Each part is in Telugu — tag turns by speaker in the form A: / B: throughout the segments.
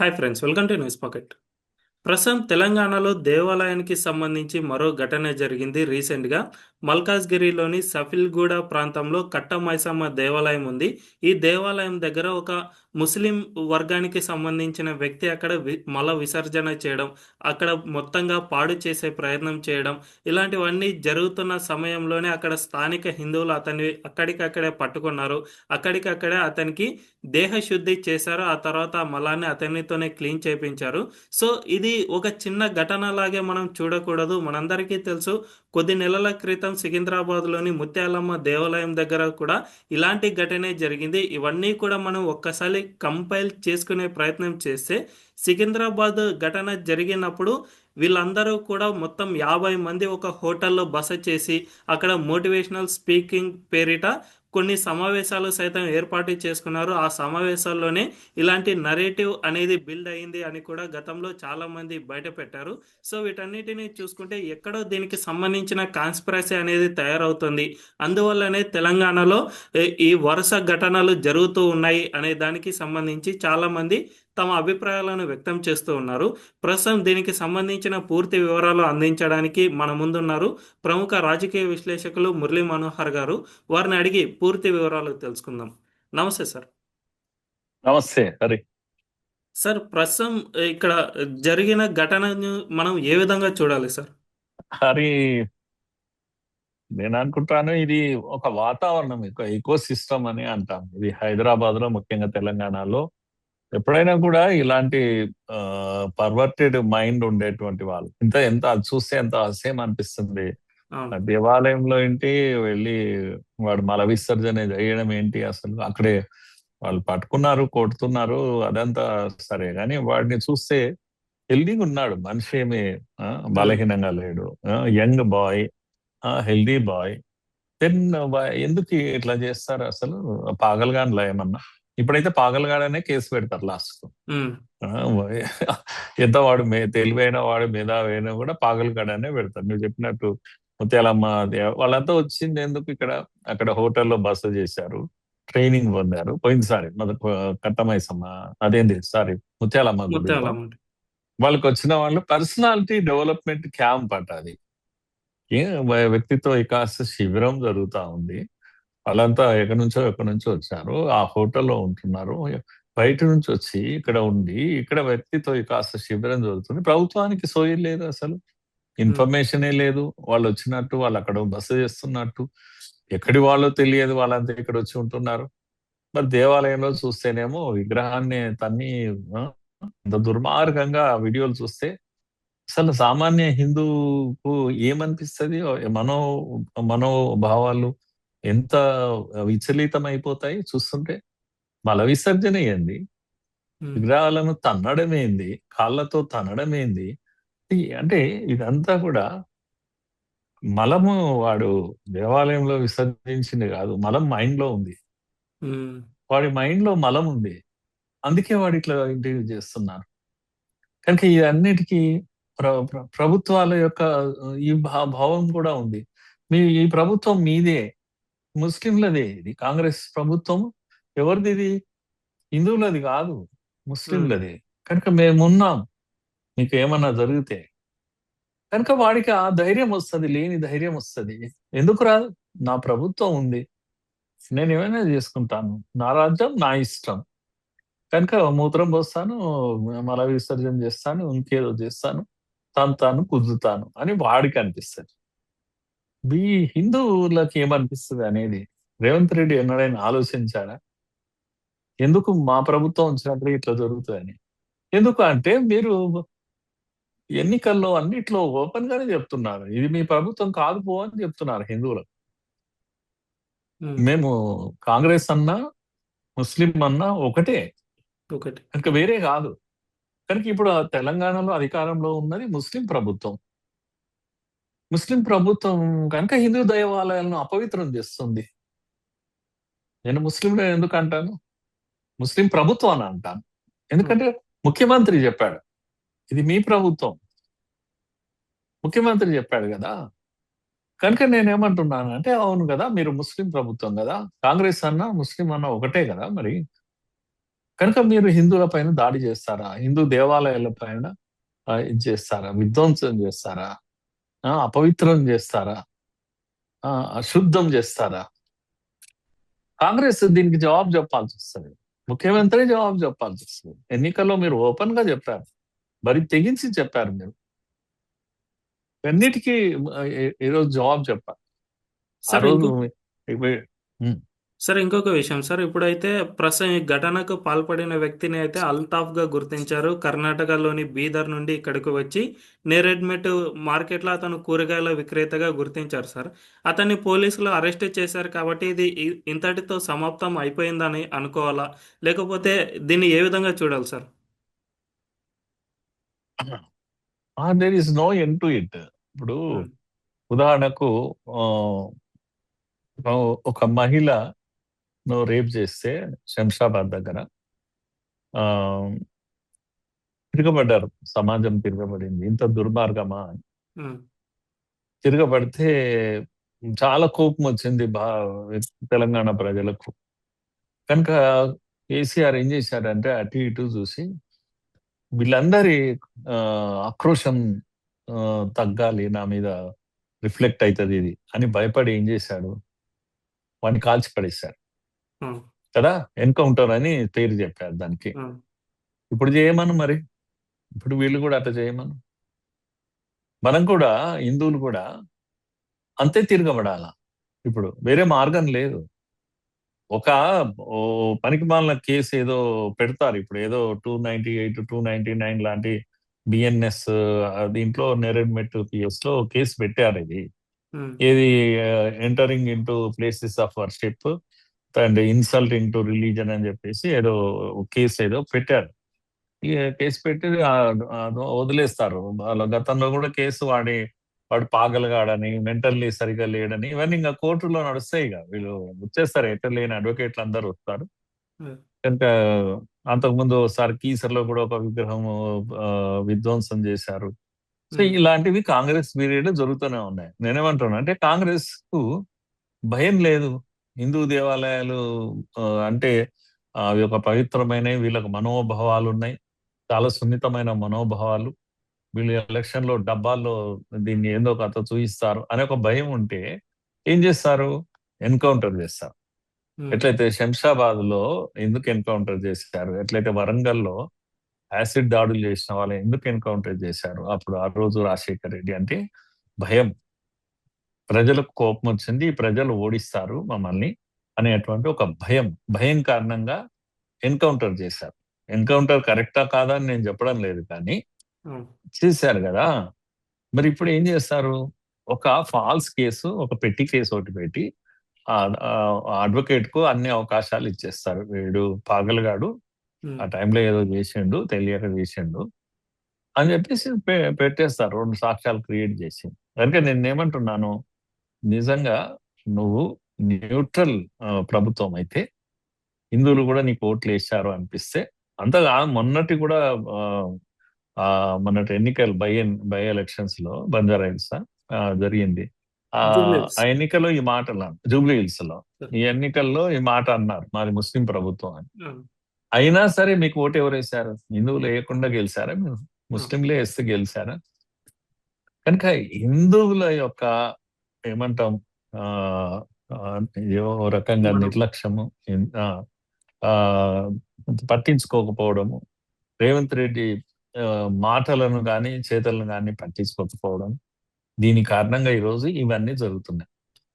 A: Hi friends, welcome to news pocket. ప్రస్తుతం తెలంగాణలో దేవాలయానికి సంబంధించి మరో ఘటన జరిగింది. రీసెంట్గా మల్కాజ్గిరిలోని సఫిల్గూడ ప్రాంతంలో కట్ట మైసమ్మ దేవాలయం ఉంది. ఈ దేవాలయం దగ్గర ఒక ముస్లిం వర్గానికి సంబంధించిన వ్యక్తి అక్కడ మల విసర్జన చేయడం, అక్కడ మొత్తంగా పాడు చేసే ప్రయత్నం చేయడం, ఇలాంటివన్నీ జరుగుతున్న సమయంలోనే అక్కడ స్థానిక హిందువులు అతన్ని అక్కడికక్కడే పట్టుకున్నారు. అక్కడికక్కడే అతనికి దేహశుద్ధి చేశారు. ఆ తర్వాత ఆ మలాన్ని అతనితోనే క్లీన్ చేయించారు. సో ఇది ఒక చిన్న ఘటనలాగే మనం చూడకూడదు. మనందరికీ తెలుసు, కొద్ది నెలల క్రితం సికింద్రాబాద్లోని ముత్యాలమ్మ దేవాలయం దగ్గర కూడా ఇలాంటి ఘటనే జరిగింది. ఇవన్నీ కూడా మనం ఒక్కసారి కంపైల్ చేసుకునే ప్రయత్నం చేస్తే, సికింద్రాబాద్ ఘటన జరిగినప్పుడు వీళ్ళందరూ కూడా మొత్తం 50 మంది ఒక హోటల్లో బస చేసి అక్కడ మోటివేషనల్ స్పీకింగ్ పేరిట కొన్ని సమావేశాలు సైతం ఏర్పాటు చేసుకున్నారు. ఆ సమావేశాల్లోనే ఇలాంటి నరేటివ్ అనేది బిల్డ్ అయింది అని కూడా గతంలో చాలా మంది బయట పెట్టారు. సో వీటన్నిటిని చూసుకుంటే ఎక్కడో దీనికి సంబంధించిన కాన్స్పిరసీ అనేది తయారవుతుంది. అందువల్లనే తెలంగాణలో ఈ వరుస ఘటనలు జరుగుతూ ఉన్నాయి అనే దానికి సంబంధించి చాలా మంది తమ అభిప్రాయాలను వ్యక్తం చేస్తూ ఉన్నారు. ప్రస్తుతం దీనికి సంబంధించిన పూర్తి వివరాలు అందించడానికి మన ముందున్నారు ప్రముఖ రాజకీయ విశ్లేషకులు మురళీ మనోహర్ గారు. వారిని అడిగి పూర్తి వివరాలు తెలుసుకుందాం. నమస్తే సార్.
B: నమస్తే హరి.
A: సార్, ప్రస్తుతం ఇక్కడ జరిగిన ఘటనను మనం ఏ విధంగా చూడాలి సార్?
B: హరి, నేను అనుకుంటాను ఇది ఒక వాతావరణం, ఈకో సిస్టమ్ అని అంటాం. ఇది హైదరాబాద్ లో, ముఖ్యంగా తెలంగాణలో ఎప్పుడైనా కూడా ఇలాంటి పర్వర్టెడ్ మైండ్ ఉండేటువంటి వాళ్ళు ఎంత అది చూస్తే ఎంత అసహ్యం అనిపిస్తుంది.
A: అవును.
B: దేవాలయంలో ఏంటి వెళ్ళి వాడు మల విసర్జన చేయడం ఏంటి? అసలు అక్కడే వాళ్ళు పట్టుకున్నారు, కొడుతున్నారు, అదంతా సరే. కానీ వాడిని చూస్తే హెల్దీగా ఉన్నాడు మనిషి, ఏమి బలహీనంగా లేడు. Young boy, healthy boy. Then ఎందుకు ఇట్లా చేస్తారు అసలు? పాగల్గాన్లా ఏమన్నా? ఇప్పుడైతే పాగల్గాడనే కేసు పెడతారు లాస్ట్. ఎంత వాడు తెలివైన వాడు, మేధావైనా కూడా పాగల్గాడనే పెడతారు. నువ్వు చెప్పినట్టు ముత్యాలమ్మ వాళ్ళంతా వచ్చింది ఎందుకు? ఇక్కడ అక్కడ హోటల్లో బస చేశారు, ట్రైనింగ్ పొందారు. పోయినసారి కట్టమైసమ్మ, అదేంటి సారీ ముత్యాలమ్మ గుడిలో
A: ముత్యాలమ్మ.
B: వాళ్ళకి వచ్చిన వాళ్ళు పర్సనాలిటీ డెవలప్మెంట్ క్యాంప్ అంట అది. వ్యక్తిత్వ వికాస శిబిరం జరుగుతా ఉంది. వాళ్ళంతా ఎక్కడి నుంచో వచ్చారు, ఆ హోటల్లో ఉంటున్నారు. బయట నుంచి వచ్చి ఇక్కడ ఉండి ఇక్కడ వ్యక్తిత్వ వికాస శిబిరం జరుగుతుంది. ప్రభుత్వానికి సోయి లేదు, అసలు ఇన్ఫర్మేషనే లేదు. వాళ్ళు వచ్చినట్టు, వాళ్ళు అక్కడ బస చేస్తున్నట్టు, ఎక్కడి వాళ్ళో తెలియదు, వాళ్ళంతా ఇక్కడ వచ్చి ఉంటున్నారు. మరి దేవాలయంలో చూస్తేనేమో విగ్రహాన్ని తన్ని అంత దుర్మార్గంగా వీడియోలు చూస్తే అసలు సామాన్య హిందూకు ఏమనిపిస్తుంది? మనో మనోభావాలు ఎంత విచలితం అయిపోతాయి చూస్తుంటే. మల విసర్జన ఏంది? విగ్రహాలను తన్నడం ఏంది? కాళ్ళతో తన్నడం ఏంది? అంటే ఇదంతా కూడా మలము వాడు దేవాలయంలో విసర్జించింది కాదు, మలం మైండ్ లో ఉంది. వాడి మైండ్ లో మలం ఉంది, అందుకే వాడు ఇట్లా ఇంటర్వ్యూ చేస్తున్నారు. కనుక ఇవన్నిటికీ ప్రభుత్వాల యొక్క ఈ భావం కూడా ఉంది. ఈ ప్రభుత్వం మీదే, ముస్లింలదే. ఇది కాంగ్రెస్ ప్రభుత్వం ఎవరిది? ఇది హిందువులది కాదు, ముస్లింలది. కనుక మేమున్నాం మీకు ఏమన్నా జరిగితే. కనుక వాడికి ఆ ధైర్యం వస్తుంది, లేని ధైర్యం వస్తుంది. ఎందుకు రాదు? నా ప్రభుత్వం ఉంది, నేను ఏమైనా చేసుకుంటాను, నా రాజ్యం నా ఇష్టం. కనుక మూత్రం పోస్తాను, మల విసర్జన చేస్తాను, ఇంకేదో చేస్తాను, తంతాను, కుదుతాను అని వాడికి అనిపిస్తుంది. ఈ హిందువులకి ఏమనిపిస్తుంది అనేది రేవంత్ రెడ్డి ఎన్నడైనా ఆలోచించాడా? ఎందుకు మా ప్రభుత్వం వచ్చినప్పుడు ఇట్లా జరుగుతుందని? ఎందుకు అంటే మీరు ఎన్నికల్లో అన్నిట్లో ఓపెన్ గానే చెప్తున్నారు, ఇది మీ ప్రభుత్వం కాదు పో అని చెప్తున్నారు హిందువులకు. మేము కాంగ్రెస్ అన్నా ముస్లిం అన్నా ఒకటే, కనుక వేరే కాదు. కనుక ఇప్పుడు తెలంగాణలో అధికారంలో ఉన్నది ముస్లిం ప్రభుత్వం. ముస్లిం ప్రభుత్వం కనుక హిందూ దేవాలయాలను అపవిత్రం చేస్తుంది. నేను ముస్లింలు ఎందుకు అంటాను? ముస్లిం ప్రభుత్వం అని అంటాను. ఎందుకంటే ముఖ్యమంత్రి చెప్పాడు, ఇది మీ ప్రభుత్వం, ముఖ్యమంత్రి చెప్పాడు కదా. కనుక నేనేమంటున్నాను అంటే, అవును కదా, మీరు ముస్లిం ప్రభుత్వం కదా, కాంగ్రెస్ అన్నా ముస్లిం అన్నా ఒకటే కదా మరి. కనుక మీరు హిందువుల పైన దాడి చేస్తారా? హిందూ దేవాలయాల పైన ఇది చేస్తారా? విధ్వంసం చేస్తారా? అపవిత్రం చేస్తారా? అశుద్ధం చేస్తారా? కాంగ్రెస్ దీనికి జవాబు చెప్పాల్సి వస్తుంది. ముఖ్యమంత్రి జవాబు చెప్పాల్సి వస్తుంది. ఎన్నికల్లో మీరు ఓపెన్ గా చెప్పారు, మరి తెగించి చెప్పారు మీరు. అన్నిటికీ ఈరోజు జవాబు చెప్పారు. ఆ
A: సార్
B: రోజు
A: ఇంకో
B: ఉమ్,
A: సార్ ఇంకొక విషయం సార్, ఇప్పుడైతే ప్రస్తుతం ఈ ఘటనకు పాల్పడిన వ్యక్తిని అయితే అల్తాఫ్గా గుర్తించారు. కర్ణాటకలోని బీదర్ నుండి ఇక్కడికి వచ్చి నేరెడ్మెట్ మార్కెట్లో అతను కూరగాయల విక్రేతగా గుర్తించారు సార్. అతన్ని పోలీసులు అరెస్ట్ చేశారు కాబట్టి ఇది ఇంతటితో సమాప్తం అయిపోయిందని అనుకోవాలా, లేకపోతే దీన్ని ఏ విధంగా చూడాలి sir?
B: There is no end to it. ఇప్పుడు
A: ఉమ్,
B: ఉదాహరణకు ఆ, ఒక మహిళ రేప్ చేస్తే శంషాబాద్ దగ్గర ఆ తిరగబడ్డారు. సమాజం తిరగబడింది. ఇంత దుర్మార్గమా అని.
A: ఉమ్,
B: తిరగబడితే చాలా కోపం వచ్చింది తెలంగాణ ప్రజలకు. కనుక కేసీఆర్ ఏం చేశారంటే అటు ఇటు చూసి వీళ్ళందరి ఆ, ఆక్రోశం ఆ, తగ్గాలి, నా మీద రిఫ్లెక్ట్ అవుతుంది ఇది అని భయపడి ఏం చేశాడు, వాడిని కాల్చి పడేశారు
A: ఉమ్,
B: కదా. ఎన్కౌంటర్ అని పేరు చెప్పారు దానికి.
A: ఉమ్,
B: ఇప్పుడు చేయమను మరి, ఇప్పుడు వీళ్ళు కూడా అట్లా చేయమను. మనం కూడా, హిందువులు కూడా అంతే తిరగబడాల. ఇప్పుడు వేరే మార్గం లేదు. ఒక ఓ పనికి మాలిన కేసు ఏదో పెడతారు. ఇప్పుడు ఏదో 298, 299 లాంటి బిఎన్ఎస్ దీంట్లో నేరెడ్మెట్ పిఎస్ లో కేసు పెట్టారు. ఇది
A: ఉమ్,
B: ఏది entering into places of worship and insulting to religion అని చెప్పేసి ఏదో కేసు ఏదో పెట్టారు. ఈ కేసు పెట్టి వదిలేస్తారు. వాళ్ళ గతంలో కూడా కేసు వాడు పాగలగాడని, మెంటల్లీ సరిగా లేడని, ఇవన్నీ ఇంకా కోర్టులో నడుస్తాయి. ఇక వీళ్ళు వచ్చేస్తారు, ఎక్కడ లేని అడ్వకేట్లు అందరూ వస్తారు.
A: ఉమ్,
B: కనుక అంతకుముందు ఒకసారి కీసర్లో కూడా ఒక విగ్రహం ఆ, విధ్వంసం చేశారు. సో
A: ఉమ్,
B: ఇలాంటివి కాంగ్రెస్ పీరియడ్ జరుగుతూనే ఉన్నాయి. నేనేమంటున్నా అంటే కాంగ్రెస్ కు భయం లేదు. హిందూ దేవాలయాలు అంటే అవి ఒక పవిత్రమైనవి, వీళ్ళకి మనోభావాలు ఉన్నాయి, చాలా సున్నితమైన మనోభావాలు. వీళ్ళు ఎలక్షన్ లో డబ్బాల్లో దీన్ని ఏందో కథ చూయిస్తారు అనే ఒక భయం ఉంటే ఏం చేస్తారు, ఎన్కౌంటర్ చేస్తారు.
A: ఉమ్.
B: ఎట్లయితే శంషాబాద్ లో ఎందుకు ఎన్కౌంటర్ చేశారు, ఎట్లయితే వరంగల్లో యాసిడ్ దాడులు చేసిన వాళ్ళు ఎందుకు ఎన్కౌంటర్ చేశారు అప్పుడు ఆ రోజు రాజశేఖర్ రెడ్డి అంటే భయం. ప్రజలకు కోపం వచ్చింది, ప్రజలు ఓడిస్తారు మమ్మల్ని అనేటువంటి ఒక భయం. భయం కారణంగా ఎన్కౌంటర్ చేశారు. ఎన్కౌంటర్ కరెక్టా కాదా అని నేను చెప్పడం లేదు, కానీ
A: ఉమ్.
B: చేశారు కదా. మరి ఇప్పుడు ఏం చేస్తారు, ఒక ఫాల్స్ కేసు, ఒక పెట్టి కేసు ఒకటి పెట్టి అడ్వకేట్ కు అన్ని అవకాశాలు ఇచ్చేస్తారు. వీడు పాగలగాడు,
A: ఉమ్.
B: ఆ టైంలో ఏదో చేసిండు, తెలియక చేసిండు అని చెప్పేసి పెట్టేస్తారు, రెండు సాక్ష్యాలు క్రియేట్ చేసి. అందుకే నేను ఏమంటున్నాను, నిజంగా నువ్వు న్యూట్రల్ ప్రభుత్వం అయితే హిందువులు కూడా నీకు ఓట్లు వేశారు అనిపిస్తే, అంతగా మొన్నటి కూడా ఆ, మొన్నటి ఎన్నికలు బై ఎలక్షన్స్ లో బంజారా హిల్స్ జరిగింది. ఆ
A: జూబ్లీస్.
B: ఆ ఎన్నికల్లో ఈ మాట అన్నారు, జూబ్లీ హిల్స్ లో ఈ ఎన్నికల్లో ఈ మాట అన్నారు, మాది ముస్లిం ప్రభుత్వం అని.
A: ఉమ్,
B: అయినా సరే మీకు ఓటు ఎవరు వేశారు? హిందువులు వేయకుండా గెలిచారా మీరు?
A: ఉమ్.
B: ముస్లింలే వేస్తే గెలిచారా? కనుక హిందువుల యొక్క ఏమంటాం, ఆ ఆ, ఏవో రకంగా
A: మనం
B: నిర్లక్ష్యము, ఆ, ఆ, పట్టించుకోకపోవడము, రేవంత్ రెడ్డి ఆ, మాటలను కానీ చేతలను కానీ పట్టించుకోకపోవడం, దీని కారణంగా ఈరోజు ఇవన్నీ జరుగుతున్నాయి.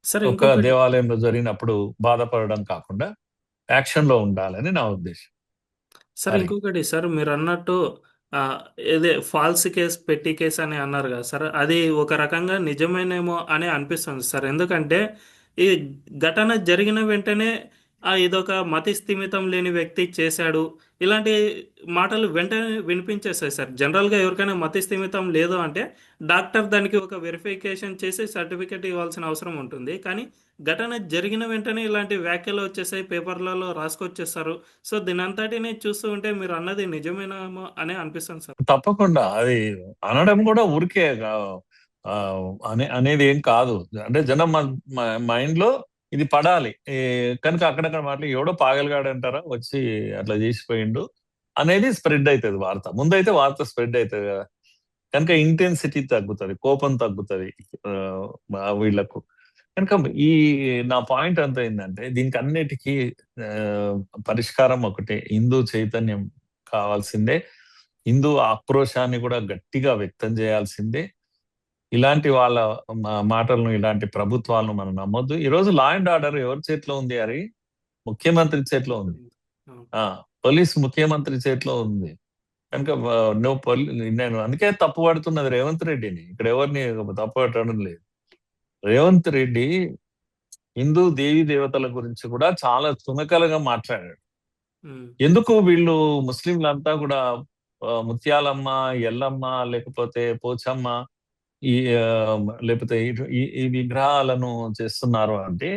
A: సార్
B: ఒక
A: ఇంకొకటి
B: దేవాలయంలో జరిగినప్పుడు బాధపడడం కాకుండా యాక్షన్ లో ఉండాలని నా ఉద్దేశం.
A: సార్
B: అది
A: ఇంకొకటి సార్, మీరు అన్నట్టు ఆ, ఇదే ఫాల్స్ కేస్ పెట్టి కేస్ అని అన్నారు కదా సార్, అది ఒక రకంగా నిజమేనేమో అని అనిపిస్తుంది సార్. ఎందుకంటే ఈ ఘటన జరిగిన వెంటనే ఇదొక మతి స్థిమితం లేని వ్యక్తి చేశాడు, ఇలాంటి మాటలు వెంటనే వినిపించేస్తాయి సార్. జనరల్గా ఎవరికైనా మతి స్థిమితం లేదు అంటే డాక్టర్ దానికి ఒక వెరిఫికేషన్ చేసి సర్టిఫికేట్ ఇవ్వాల్సిన అవసరం ఉంటుంది. కానీ ఘటన జరిగిన వెంటనే ఇలాంటి వ్యాఖ్యలు వచ్చేసాయి, పేపర్లలో రాసుకొచ్చేస్తారు. సో దీనంతటిని చూస్తూ ఉంటే మీరు అన్నది నిజమేనేమో అని అనిపిస్తుంది సార్.
B: తప్పకుండా అది అనడం కూడా ఊరికే అనేది ఏం కాదు. అంటే జనం మైండ్ లో ఇది పడాలి కనుక అక్కడక్కడ మాటలు ఎవడో పాగలగాడు అంటారా వచ్చి అట్లా చేసిపోయిండు అనేది స్ప్రెడ్ అవుతుంది వార్త. ముందైతే వార్త స్ప్రెడ్ అవుతుంది కదా, కనుక ఇంటెన్సిటీ తగ్గుతుంది, కోపం తగ్గుతుంది వీళ్ళకు. కనుక ఈ నా పాయింట్ అంతా ఏంటంటే దీనికి అన్నిటికీ ఆ, పరిష్కారం ఒకటే, హిందూ చైతన్యం కావాల్సిందే, హిందూ ఆక్రోశాన్ని కూడా గట్టిగా వ్యక్తం చేయాల్సిందే. ఇలాంటి వాళ్ళ మాటలను, ఇలాంటి ప్రభుత్వాలను మనం నమ్మొద్దు. ఈ రోజు లా అండ్ ఆర్డర్ ఎవరి చేతిలో ఉంది? అది ముఖ్యమంత్రి చేతిలో ఉంది. ఆ పోలీస్ ముఖ్యమంత్రి చేతిలో ఉంది. కనుక నువ్వు నేను అందుకే తప్పు పడుతున్నది రేవంత్ రెడ్డిని, ఇక్కడ ఎవరిని తప్పు పట్టడం లేదు. రేవంత్ రెడ్డి హిందూ దేవీ దేవతల గురించి కూడా చాలా తునకలుగా మాట్లాడాడు. ఎందుకు వీళ్ళు ముస్లింలంతా కూడా ముత్యాలమ్మ, ఎల్లమ్మ, లేకపోతే పోచమ్మ, ఈ లేకపోతే ఈ విగ్రహాలను చేస్తున్నారు అంటే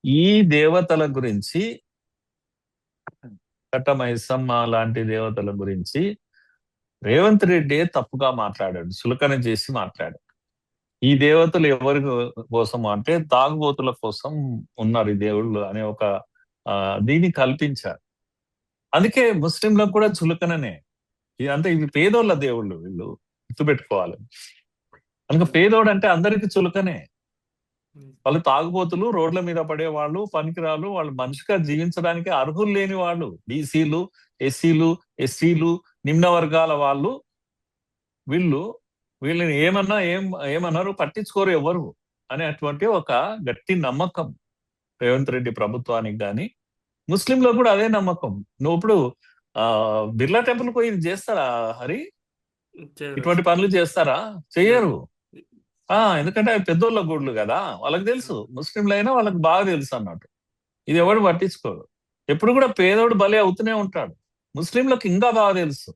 B: ఈ దేవతల గురించి, కట్టమైసమ్మ లాంటి దేవతల గురించి రేవంత్ రెడ్డి తప్పుగా మాట్లాడాడు, చులకన చేసి మాట్లాడాడు. ఈ దేవతలు ఎవరి కోసం అంటే తాగుబోతుల కోసం ఉన్నారు ఈ దేవుళ్ళు అనే ఒక దీన్ని కల్పించారు. అందుకే ముస్లింలకు కూడా చులకననే. అంటే ఇవి పేదోళ్ళ దేవుళ్ళు, వీళ్ళు గుర్తుపెట్టుకోవాలి. కనుక పేదోడు అంటే అందరికి చులకనే. వాళ్ళు తాగుబోతులు, రోడ్ల మీద పడేవాళ్ళు, పనికిరాలు, వాళ్ళు మనిషిగా జీవించడానికి అర్హులు లేని వాళ్ళు, బీసీలు, ఎస్సీలు, ఎస్టీలు, నిమ్న వర్గాల వాళ్ళు. వీళ్ళని ఏమన్నారు పట్టించుకోరు ఎవరు అనేటువంటి ఒక గట్టి నమ్మకం రేవంత్ రెడ్డి ప్రభుత్వానికి కానీ ముస్లింలో కూడా అదే నమ్మకం. నువ్వు ఇప్పుడు బిర్లా టెంపుల్ పోయి ఇది చేస్తారా హరి? ఇటువంటి పనులు చేస్తారా? చెయ్యరు. ఎందుకంటే అవి పెద్దోళ్ళ గుడ్లు కదా, వాళ్ళకి తెలుసు. ముస్లింలు అయినా వాళ్ళకి బాగా తెలుసు అన్నట్టు. ఇది ఎవడు పట్టించుకోరు. ఎప్పుడు కూడా పేదోడు బలి అవుతూనే ఉంటాడు. ముస్లింలకు ఇంకా బాగా తెలుసు.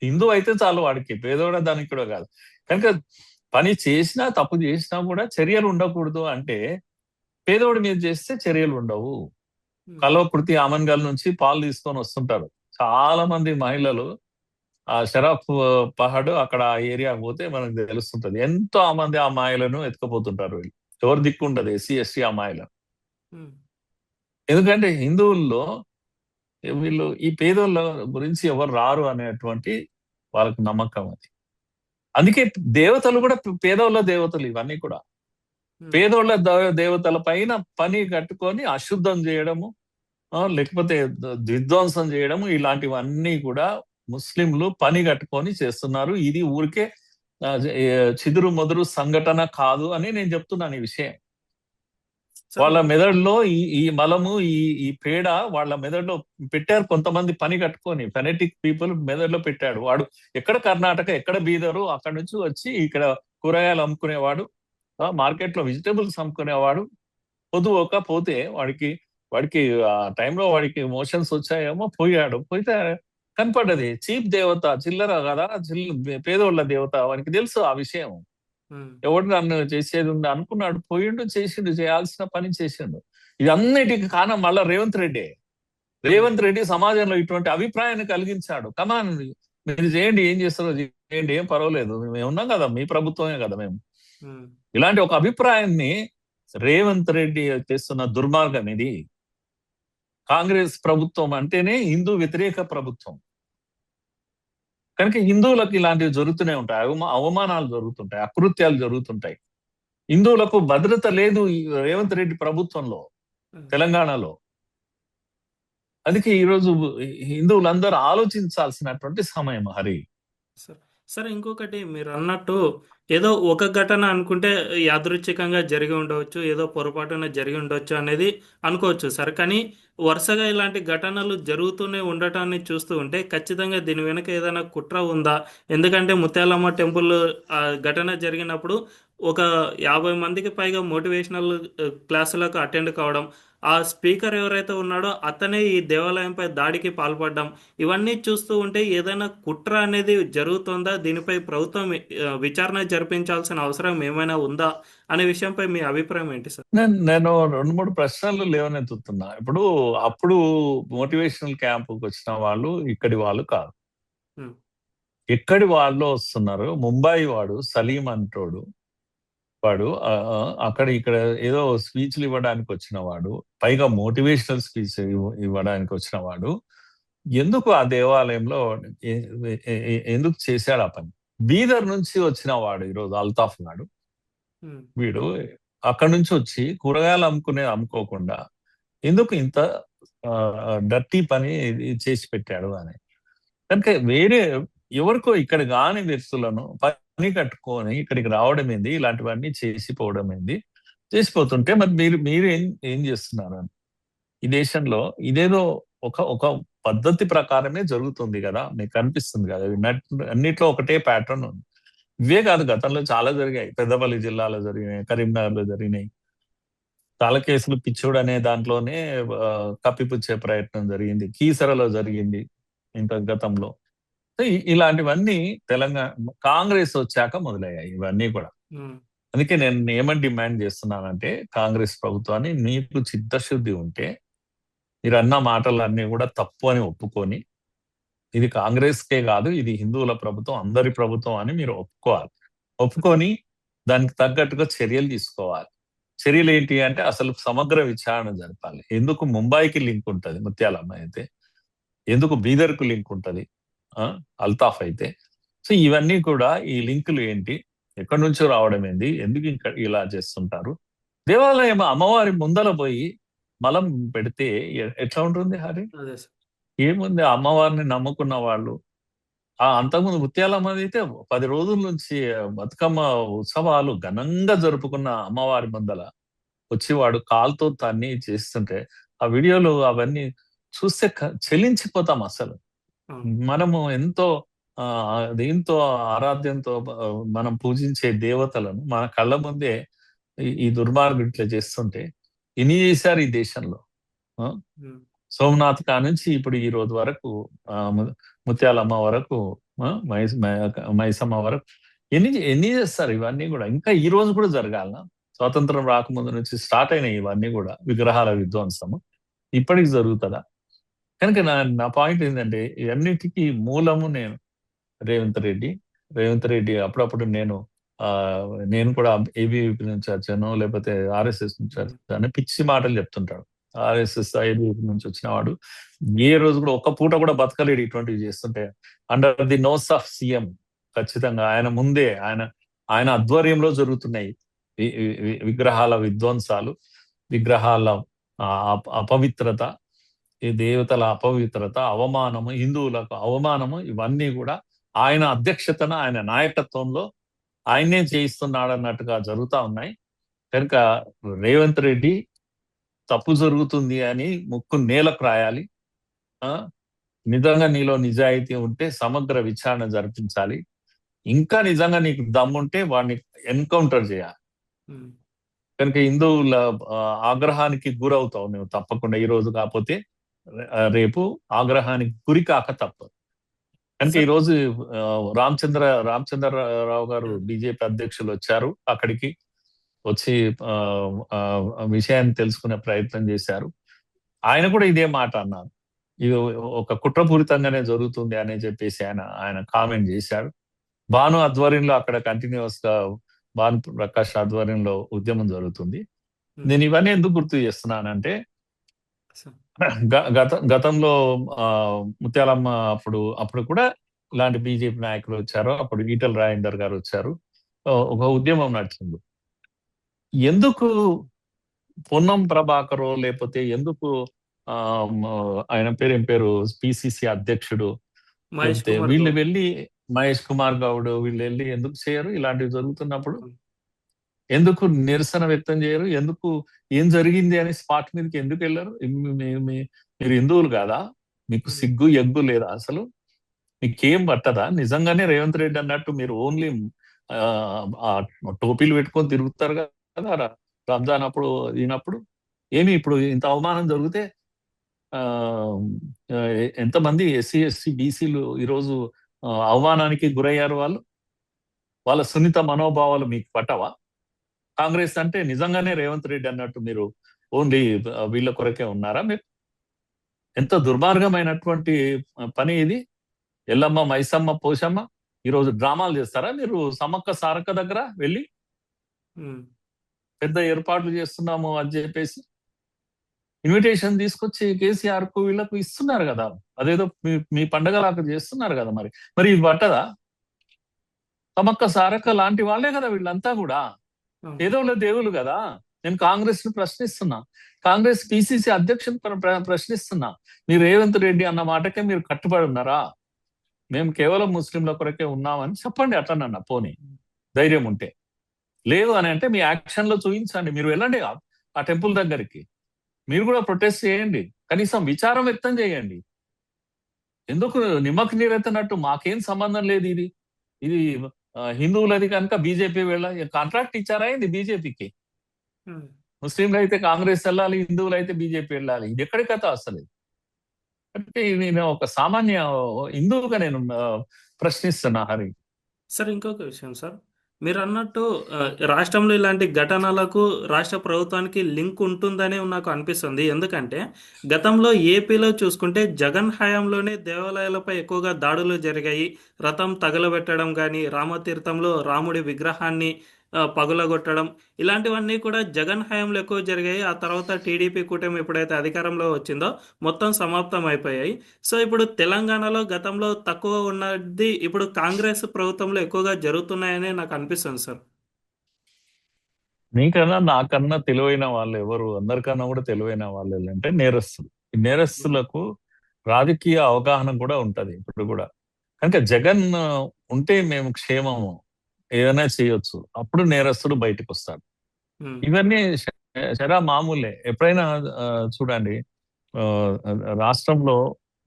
B: హిందూ అయితే చాలు వాడికి, పేదోడ దానికి కూడా కాదు. కనుక పని చేసినా, తప్పు చేసినా కూడా చర్యలు ఉండకూడదు అంటే పేదోడి మీద చేస్తే చర్యలు ఉండవు. కల్వకుర్తి ఆమన్గల్ నుంచి పాలు తీసుకొని వస్తుంటారు చాలా మంది మహిళలు. ఆ షరఫ్ పహాడ్ అక్కడ ఆ ఏరియా పోతే మనకు తెలుస్తుంటది ఎంతో మంది ఆ అమ్మాయిలను ఎత్తుకపోతుంటారు. వీళ్ళు ఎవరు దిక్కు ఉండదు, ఎస్సీ ఎస్టీ అమ్మాయిలను. ఎందుకంటే హిందువుల్లో వీళ్ళు ఈ పేదోళ్ళ గురించి ఎవరు రారు అనేటువంటి వాళ్ళకి నమ్మకం అది. అందుకే దేవతలు కూడా పేదోళ్ళ దేవతలు, ఇవన్నీ కూడా పేదోళ్ళ దేవతల పైన పని కట్టుకొని అశుద్ధం చేయడము, లేకపోతే విధ్వంసం చేయడము, ఇలాంటివన్నీ కూడా ముస్లింలు పని కట్టుకొని చేస్తున్నారు. ఇది ఊరికే చిదురు మొదరు సంఘటన కాదు అని నేను చెప్తున్నాను ఈ విషయం. వాళ్ళ మెదడులో ఈ మలము, ఈ పేడ వాళ్ళ మెదడులో పెట్టారు కొంతమంది పని కట్టుకొని. ఫెనెటిక్ పీపుల్ మెదడులో పెట్టాడు. వాడు ఎక్కడ కర్ణాటక, ఎక్కడ బీదరు, అక్కడి నుంచి వచ్చి ఇక్కడ కూరగాయలు అమ్ముకునేవాడు, మార్కెట్ లో వెజిటబుల్స్ అమ్ముకునేవాడు. పొద్దుపోక పోతే వాడికి ఆ టైంలో వాడికి మోషన్స్ వచ్చాయేమో, పోయితే కనపడ్డది చీప్ దేవత, చిల్లర కదా, పేదోళ్ళ దేవత. వానికి తెలుసు ఆ విషయం. ఎవడు నన్ను చేసేది ఉంది అనుకున్నాడు, పోయిండు, చేసిండు, చేయాల్సిన పని చేసిండు. ఇది అన్నిటికి కారణం మళ్ళా రేవంత్ రెడ్డి. రేవంత్ రెడ్డి సమాజంలో ఇటువంటి అభిప్రాయాన్ని కలిగించాడు. కమాన్ మీరు చేయండి, ఏం చేస్తారో చేయండి, ఏం పర్వాలేదు, మేము ఉన్నాం కదా, మీ ప్రభుత్వమే కదా మేము. ఇలాంటి ఒక అభిప్రాయాన్ని రేవంత్ రెడ్డి చేస్తున్న దుర్మార్గం ఇది. కాంగ్రెస్ ప్రభుత్వం అంటేనే హిందూ వ్యతిరేక ప్రభుత్వం. కనుక హిందువులకు ఇలాంటివి జరుగుతూనే ఉంటాయి, అవమానాలు జరుగుతుంటాయి, అకృత్యాలు జరుగుతుంటాయి. హిందువులకు భద్రత లేదు ఈ రేవంత్ రెడ్డి ప్రభుత్వంలో, తెలంగాణలో. అందుకే ఈరోజు హిందువులందరూ ఆలోచించాల్సినటువంటి సమయం హరి.
A: సరే, ఇంకొకటి మీరు అన్నట్టు ఏదో ఒక ఘటన అనుకుంటే యాదృచ్ఛికంగా జరిగి ఉండవచ్చు, ఏదో పొరపాటున జరిగి ఉండవచ్చు అనేది అనుకోవచ్చు సార్. కానీ వరుసగా ఇలాంటి ఘటనలు జరుగుతూనే ఉండటాన్ని చూస్తూ ఉంటే ఖచ్చితంగా దీని వెనుక ఏదైనా కుట్ర ఉందా? ఎందుకంటే ముత్యాలమ్మ టెంపుల్ ఘటన జరిగినప్పుడు ఒక 50 మందికి పైగా మోటివేషనల్ క్లాసులకు అటెండ్ కావడం, ఆ స్పీకర్ ఎవరైతే ఉన్నాడో అతనే ఈ దేవాలయంపై దాడికి పాల్పడడం, ఇవన్నీ చూస్తూ ఉంటే ఏదైనా కుట్ర అనేది జరుగుతుందా? దీనిపై ప్రభుత్వం విచారణ జరిపించాల్సిన అవసరం ఏమైనా ఉందా అనే విషయంపై మీ అభిప్రాయం ఏంటి సార్?
B: నేను 2-3 ప్రశ్నలు లేవనెత్తుతున్నా. అప్పుడు మోటివేషనల్ క్యాంపుకి వచ్చిన వాళ్ళు ఇక్కడి వాళ్ళు కాదు. ఎక్కడి వాళ్ళు వస్తున్నారు? ముంబై వాడు సలీం అంటోడు వాడు అక్కడ ఇక్కడ ఏదో స్పీచ్లు ఇవ్వడానికి వచ్చిన వాడు, పైగా మోటివేషనల్ స్పీచ్ ఇవ్వడానికి వచ్చిన వాడు ఎందుకు ఆ దేవాలయంలో ఎందుకు చేశాడు ఆ పని? బీదర్ నుంచి వచ్చిన వాడు ఈరోజు అల్తాఫ్ నాడు, వీడు అక్కడి నుంచి వచ్చి కూరగాయలు అమ్ముకోకుండా ఎందుకు ఇంత డర్టీ పని చేసి పెట్టాడు అని. కనుక వేరే ఎవరికో ఇక్కడ కాని వ్యక్తులను పని కట్టుకొని ఇక్కడికి రావడం ఏంది, ఇలాంటివన్నీ చేసిపోవడం ఏంది, చేసిపోతుంటే మరి మీరు ఏం చేస్తున్నారు అని. ఈ దేశంలో ఇదేదో ఒక ఒక పద్ధతి ప్రకారమే జరుగుతుంది కదా, మీకు అనిపిస్తుంది కదా, అన్నిట్లో ఒకటే ప్యాటర్న్ ఉంది. ఇవే కాదు, గతంలో చాలా జరిగాయి. పెద్దపల్లి జిల్లాలో జరిగినాయి, కరీంనగర్లో జరిగినాయి. చాలా కేసులు పిచ్చోడు అనే దాంట్లోనే కప్పిపుచ్చే ప్రయత్నం జరిగింది, కీసరలో జరిగింది ఇంత గతంలో. ఇలాంటివన్నీ తెలంగాణ కాంగ్రెస్ వచ్చాక మొదలయ్యాయి ఇవన్నీ కూడా. అందుకే నేను ఏమని డిమాండ్ చేస్తున్నానంటే, కాంగ్రెస్ ప్రభుత్వాన్ని మీకు చిత్తశుద్ధి ఉంటే మీరు అన్న మాటలన్నీ కూడా తప్పు అని ఒప్పుకొని, ఇది కాంగ్రెస్కే కాదు, ఇది హిందువుల ప్రభుత్వం, అందరి ప్రభుత్వం అని మీరు ఒప్పుకోవాలి. ఒప్పుకొని దానికి తగ్గట్టుగా చర్యలు తీసుకోవాలి. చర్యలు ఏంటి అంటే అసలు సమగ్ర విచారణ జరపాలి. ఎందుకు ముంబైకి లింక్ ఉంటుంది ముత్యాలమ్మ అయితే, ఎందుకు బీదర్కు లింక్ ఉంటుంది అల్తాఫ్ అయితే? సో ఇవన్నీ కూడా ఈ లింకులు ఏంటి, ఎక్కడి నుంచో రావడం ఏంది, ఎందుకు ఇంకా ఇలా చేస్తుంటారు? దేవాలయం అమ్మవారి ముందల పోయి మలం పెడితే ఎట్లా ఉంటుంది హరి? ఏముంది, అమ్మవారిని నమ్ముకున్న వాళ్ళు అంతకుముందు ముత్యాలమ్మ అయితే 10 రోజుల నుంచి బతుకమ్మ ఉత్సవాలు ఘనంగా జరుపుకున్న అమ్మవారి ముందల వచ్చి వాడు కాలుతో తన్ని చేస్తుంటే ఆ వీడియోలు అవన్నీ చూస్తే చెలించిపోతాం అసలు. మనము ఎంతో దీంతో ఆరాధ్యంతో మనం పూజించే దేవతలను మన కళ్ళ ముందే ఈ దుర్మార్గుడు ఇట్లా చేస్తుంటే ఎన్ని చేశారు ఈ దేశంలో. సోమనాథ్ కా నుంచి ఇప్పుడు ఈ రోజు వరకు ముత్యాలమ్మ వరకు, మైసమ్మ వరకు ఎన్ని చేస్తారు ఇవన్నీ కూడా. ఇంకా ఈ రోజు కూడా జరగాలనా? స్వాతంత్రం రాకముందు నుంచి స్టార్ట్ అయినాయి ఇవన్నీ కూడా, విగ్రహాల విధ్వంసము ఇప్పటికి జరుగుతుందా? కనుక నా పాయింట్ ఏంటంటే, ఇవన్నిటికీ మూలము నేను రేవంత్ రెడ్డి అప్పుడప్పుడు నేను కూడా ఏబీవీపీ నుంచి వచ్చాను, లేకపోతే ఆర్ఎస్ఎస్ నుంచి వచ్చాను పిచ్చి మాటలు చెప్తుంటాడు. ఆర్ఎస్ఎస్ ఏబీవీపీ నుంచి వచ్చిన వాడు ఏ రోజు కూడా ఒక్క పూట కూడా బతకలేడు ఇటువంటివి చేస్తుంటే. Under the nose of CM ఖచ్చితంగా ఆయన ముందే ఆయన ఆధ్వర్యంలో జరుగుతున్నాయి విగ్రహాల విధ్వంసాలు, విగ్రహాల అపవిత్రత, ఈ దేవతల అపవిత్రత, అవమానము, హిందువులకు అవమానము, ఇవన్నీ కూడా ఆయన అధ్యక్షతన, ఆయన నాయకత్వంలో ఆయనే చేయిస్తున్నాడు అన్నట్టుగా జరుగుతూ ఉన్నాయి. కనుక రేవంత్ రెడ్డి తప్పు జరుగుతుంది అని ముక్కు నేలకు రాయాలి. నిజంగా నీలో నిజాయితీ ఉంటే సమగ్ర విచారణ జరిపించాలి. ఇంకా నిజంగా నీకు దమ్ముంటే వాడిని ఎన్కౌంటర్ చేయాలి. కనుక హిందువుల ఆగ్రహానికి గురవుతావు నువ్వు తప్పకుండా. ఈ రోజు కాకపోతే రేపు ఆగ్రహానికి గురి కాక తప్పదు. అంటే ఈ రోజు రామచంద్రరావు గారు బీజేపీ అధ్యక్షులు వచ్చారు, అక్కడికి వచ్చి విషయాన్ని తెలుసుకునే ప్రయత్నం చేశారు. ఆయన కూడా ఇదే మాట అన్నారు, ఇది ఒక కుట్రపూరితంగానే జరుగుతుంది అని చెప్పేసి ఆయన కామెంట్ చేశారు. భాను ఆధ్వర్యంలో అక్కడ కంటిన్యూస్ గా భాను ప్రకాష్ ఆధ్వర్యంలో ఉద్యమం జరుగుతుంది. నేను ఇవన్నీ ఎందుకు గుర్తు చేస్తున్నానంటే, గతంలో ముత్యాలమ్మ అప్పుడు కూడా ఇలాంటి బీజేపీ నాయకులు వచ్చారు. అప్పుడు ఈటల రాజేందర్ గారు వచ్చారు, ఒక ఉద్యమం నడిచింది. ఎందుకు పొన్నం ప్రభాకర్ లేకపోతే ఎందుకు ఆయన ఏం పేరు పిసిసి అధ్యక్షుడు వీళ్ళు వెళ్ళి, మహేష్ కుమార్ గౌడ్ వీళ్ళు వెళ్ళి ఎందుకు చేయరు? ఇలాంటివి జరుగుతున్నప్పుడు ఎందుకు నిరసన వ్యక్తం చేయరు? ఎందుకు ఏం జరిగింది అని స్పాట్ మీదకి ఎందుకు వెళ్ళరు? మీరు హిందువులు కాదా? మీకు సిగ్గు ఎగ్గు లేదా? అసలు మీకేం పట్టదా? నిజంగానే రేవంత్ రెడ్డి అన్నట్టు మీరు ఓన్లీ టోపీలు పెట్టుకొని తిరుగుతారు కదా రంజాన్ అప్పుడు ఈయనప్పుడు. ఏమి ఇప్పుడు ఇంత అవమానం జరిగితే ఎంతమంది ఎస్సీ ఎస్టీ బీసీలు ఈరోజు అవమానానికి గురయ్యారు? వాళ్ళ సున్నిత మనోభావాలు మీకు పట్టవా? కాంగ్రెస్ అంటే నిజంగానే రేవంత్ రెడ్డి అన్నట్టు మీరు ఓన్లీ వీళ్ళ కొరకే ఉన్నారా? మీరు ఎంత దుర్మార్గమైనటువంటి పని ఇది. ఎల్లమ్మ, మైసమ్మ, పోషమ్మ ఈరోజు డ్రామాలు చేస్తారా మీరు సమ్మక్క సారక్క దగ్గర వెళ్ళి?
A: ఉమ్,
B: పెద్ద ఏర్పాట్లు చేస్తున్నాము అని చెప్పేసి ఇన్విటేషన్ తీసుకొచ్చి కేసీఆర్ కు వీళ్ళకు ఇస్తున్నారు కదా. అదేదో మీ పండగలాగా చేస్తున్నారు కదా. మరి ఇది పట్టదా? తమక్క సారక్క లాంటి వాళ్ళే కదా వీళ్ళంతా కూడా.
A: అవును.
B: ఏదో దేవుళ్ళు కదా. నేను కాంగ్రెస్ ను ప్రశ్నిస్తున్నా, కాంగ్రెస్ పిసిసి అధ్యక్షుని ప్రశ్నిస్తున్నా. మీరు రేవంత్ రెడ్డి అన్న మాటకే మీరు కట్టుబడి ఉన్నారా? మేము కేవలం ముస్లింల కొరకే ఉన్నామని చెప్పండి అట్లనన్నా పోనీ, ధైర్యం ఉంటే. లేదు అని అంటే మీ యాక్షన్ లో చూపించండి. మీరు వెళ్ళండి ఆ టెంపుల్ దగ్గరికి, మీరు కూడా ప్రొటెస్ట్ చేయండి, కనీసం విచారం వ్యక్తం చేయండి. ఎందుకు నిమ్మకు నీరెత్తనట్టు మాకేం సంబంధం లేదు ఇది ఇది హిందువులది కనుక బీజేపీ కాంట్రాక్ట్ ఇచ్చారా ఏంది బీజేపీకి?
A: ఉమ్.
B: ముస్లింలు అయితే కాంగ్రెస్ వెళ్ళాలి, హిందువులు అయితే బీజేపీ వెళ్ళాలి. ఇది ఎక్కడి కథ అసలు? అంటే నేను ఒక సామాన్య హిందువుగా నేను ప్రశ్నిస్తున్నా హరి.
A: సార్ ఇంకొక విషయం సార్, మీరు అన్నట్టు రాష్ట్రంలో ఇలాంటి ఘటనలకు రాష్ట్ర ప్రభుత్వానికి లింక్ ఉంటుందని నాకు అనిపిస్తుంది. ఎందుకంటే గతంలో ఏపీలో చూసుకుంటే జగన్ హయాంలోనే దేవాలయాలపై ఎక్కువగా దాడులు జరిగాయి. రథం తగలబెట్టడం కానీ, రామతీర్థంలో రాముడి విగ్రహాన్ని పగులగొట్టడం, ఇలాంటివన్నీ కూడా జగన్ హయాంలో ఎక్కువ జరిగాయి. ఆ తర్వాత టీడీపీ కూటమి ఎప్పుడైతే అధికారంలో వచ్చిందో మొత్తం సమాప్తం అయిపోయాయి. సో ఇప్పుడు తెలంగాణలో గతంలో తక్కువ ఉన్నది ఇప్పుడు కాంగ్రెస్ ప్రభుత్వంలో ఎక్కువగా జరుగుతున్నాయని నాకు అనిపిస్తుంది సార్.
B: నీకన్నా నాకన్నా తెలివైన వాళ్ళు ఎవరు, అందరికన్నా కూడా తెలివైన వాళ్ళు అంటే నేరస్తులు. ఈ నేరస్తులకు రాజకీయ అవగాహన కూడా ఉంటది ఇప్పుడు కూడా. కనుక జగన్ ఉంటే మేము క్షేమము, ఏదైనా చేయొచ్చు, అప్పుడు నేరస్తుడు బయటకు వస్తాడు.
A: ఉమ్,
B: ఇవన్నీ చరా మామూలే. ఎప్పుడైనా చూడండి, ఆ, రాష్ట్రంలో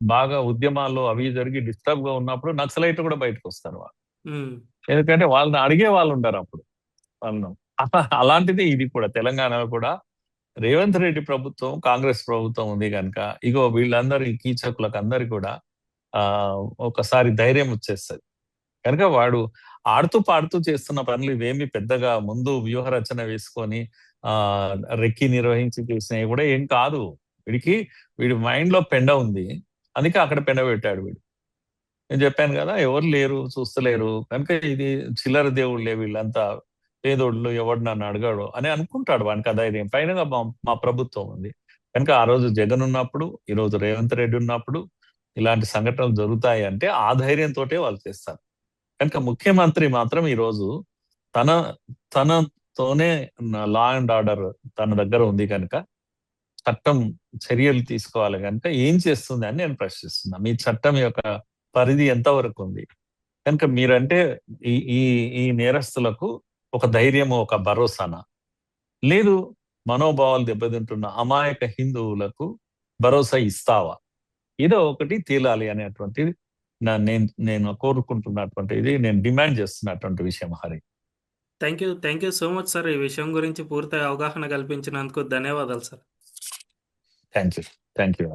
B: బాగా ఉద్యమాలు అవి జరిగి డిస్టర్బ్ గా ఉన్నప్పుడు నక్సలైట్లు కూడా బయటకు వస్తారు వాళ్ళు.
A: ఉమ్,
B: ఎందుకంటే వాళ్ళని అడిగే వాళ్ళు ఉంటారు అప్పుడు వాళ్ళను. అలాంటిది ఇది కూడా తెలంగాణలో కూడా రేవంత్ రెడ్డి ప్రభుత్వం, కాంగ్రెస్ ప్రభుత్వం ఉంది కనుక ఇగో వీళ్ళందరూ ఈ కీచకులకు అందరికి కూడా ఆ ఒకసారి ధైర్యం వచ్చేస్తుంది. కనుక వాడు ఆడుతూ పాడుతూ చేస్తున్న పనులు ఇవేమి పెద్దగా ముందు వ్యూహ రచన వేసుకొని ఆ రెక్కి నిర్వహించి చేసినవి కూడా ఏం కాదు. వీడి మైండ్ లో పెండ ఉంది, అందుకే అక్కడ పెండ పెట్టాడు వీడు. నేను చెప్పాను కదా, ఎవరు లేరు, చూస్తలేరు కనుక ఇది చిల్లర దేవుళ్ళే వీళ్ళంతా, పేదోళ్ళు, ఎవడు నన్ను అడగాడు అని అనుకుంటాడు. వానికి ఆ ధైర్యం పైన మా ప్రభుత్వం ఉంది కనుక. ఆ రోజు జగన్ ఉన్నప్పుడు, ఈ రోజు రేవంత్ రెడ్డి ఉన్నప్పుడు ఇలాంటి సంఘటనలు జరుగుతాయి అంటే ఆ ధైర్యంతో వాళ్ళు చేస్తారు. కనుక ముఖ్యమంత్రి మాత్రం ఈ రోజు తన తనతోనే లా అండ్ ఆర్డర్ తన దగ్గర ఉంది కనుక చట్టం చర్యలు తీసుకోవాలి కనుక ఏం చేస్తుంది అని నేను ప్రశ్నిస్తున్నా. మీ చట్టం యొక్క పరిధి ఎంతవరకు ఉంది? కనుక మీరంటే ఈ ఈ ఈ నేరస్తులకు ఒక ధైర్యము, ఒక భరోసానా? లేదు, మనోభావాలు దెబ్బతింటున్న అమాయక హిందువులకు భరోసా ఇస్తావా? ఏదో ఒకటి తేలాలి అనేటువంటిది నేను కోరుకుంటున్నటువంటిది, నేను డిమాండ్ చేస్తున్నటువంటి విషయం Hari.
A: Thank you so much sir. ఈ విషయం గురించి పూర్తి అవగాహన కల్పించినందుకు ధన్యవాదాలు సార్.
B: Thank you.